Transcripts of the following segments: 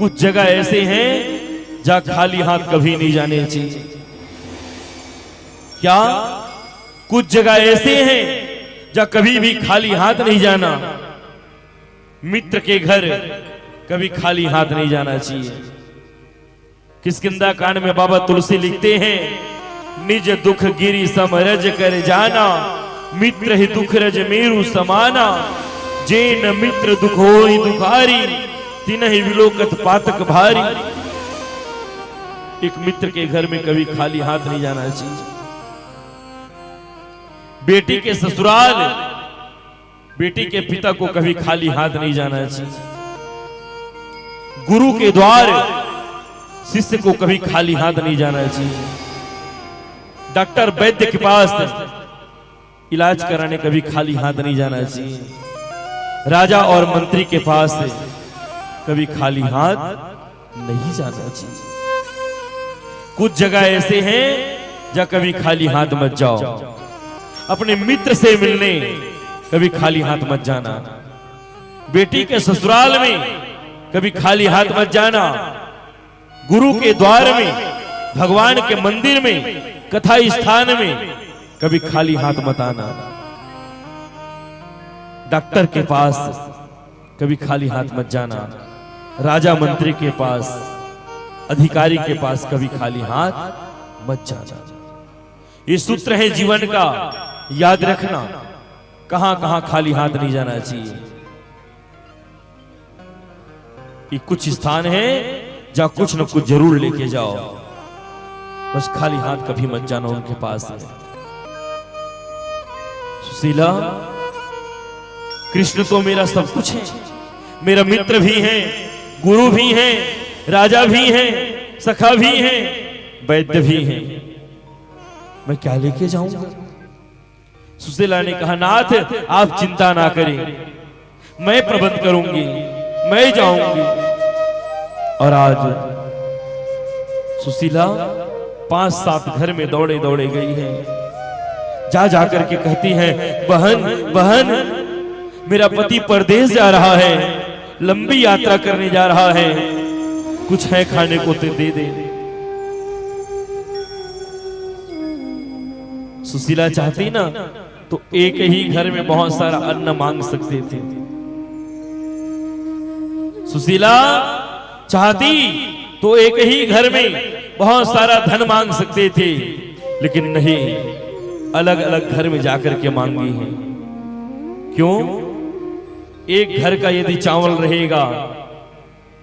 कुछ जगह ऐसे हैं जहां खाली हाथ कभी नहीं जाने चाहिए। क्या कुछ जगह ऐसे हैं जहां कभी भी खाली हाथ नहीं जाना। मित्र के घर कभी खाली हाथ नहीं जाना चाहिए। किष्किंधा कांड में बाबा तुलसी लिखते हैं, निज दुख गिरी समरज कर जाना, मित्र ही दुख रज मेरु समाना, जे न मित्र दुख होई दुखारी, तिनहि विलोकत पातक भारी। एक मित्र के घर में कभी खाली हाथ नहीं जाना चाहिए। बेटी के ससुराल, बेटी के पिता को कभी खाली हाथ नहीं जाना चाहिए। गुरु के द्वार शिष्य को कभी खाली हाथ नहीं जाना चाहिए। डॉक्टर वैद्य के पास इलाज कराने कभी खाली हाथ नहीं जाना चाहिए। राजा और मंत्री के पास कभी खाली हाथ नहीं जाना चाहिए। कुछ जगह ऐसे हैं जहां कभी खाली हाथ मत जाओ। अपने मित्र से मिलने कभी खाली हाथ मत जाना। बेटी के ससुराल में कभी खाली हाथ मत जाना। गुरु के द्वार में, भगवान के मंदिर में, कथा स्थान में कभी खाली हाथ मत आना। डॉक्टर के पास कभी खाली हाथ मत जाना। राजा मंत्री के पास, अधिकारी के पास कभी खाली हाथ मत जाना। ये सूत्र है जीवन का, याद रखना। कहां कहां खाली हाथ नहीं जाना चाहिए। ये कुछ स्थान है जहां कुछ न कुछ जरूर लेके जाओ, बस खाली हाथ कभी मत जाना उनके पास। सुशीला, कृष्ण तो मेरा सब कुछ है, मेरा मित्र भी है, गुरु भी है, राजा भी है, सखा भी है, वैद्य भी है, मैं क्या लेके जाऊंगा। सुशीला ने कहा, नाथ आप चिंता ना करें, मैं प्रबंध करूंगी, मैं जाऊंगी। और आज सुशीला 5-7 घर में दौड़े दौड़े गई है। जा जाकर के कहती है, बहन बहन, मेरा पति परदेश जा रहा है, लंबी यात्रा करने जा रहा है, कुछ है खाने को तो दे दे। सुशीला चाहती ना तो एक ही घर में बहुत सारा अन्न मांग सकते थे। सुशीला चाहती तो एक ही घर में बहुत सारा धन मांग सकते थे, लेकिन नहीं, अलग अलग घर में जाकर के मांगी है। क्यों? एक घर का यदि चावल रहेगा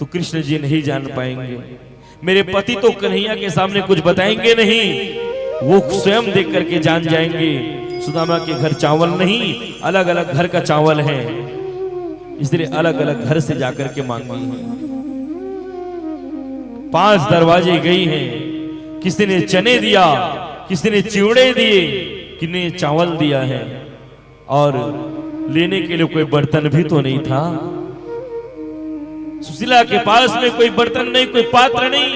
तो कृष्ण जी नहीं जान पाएंगे। मेरे पति तो कन्हैया के सामने कुछ बताएंगे नहीं, वो स्वयं देख करके जान जाएंगे सुदामा के घर चावल नहीं, अलग अलग घर का चावल है, इसलिए अलग अलग घर से जाकर के मांगी है। 5 दरवाजे गई हैं, किसी ने चने दिया, किसी ने चिवड़े दिए, किसी ने चावल दिया है, और लेने के लिए कोई बर्तन भी तो नहीं था। सुशीला के पास में कोई बर्तन नहीं, कोई पात्र नहीं।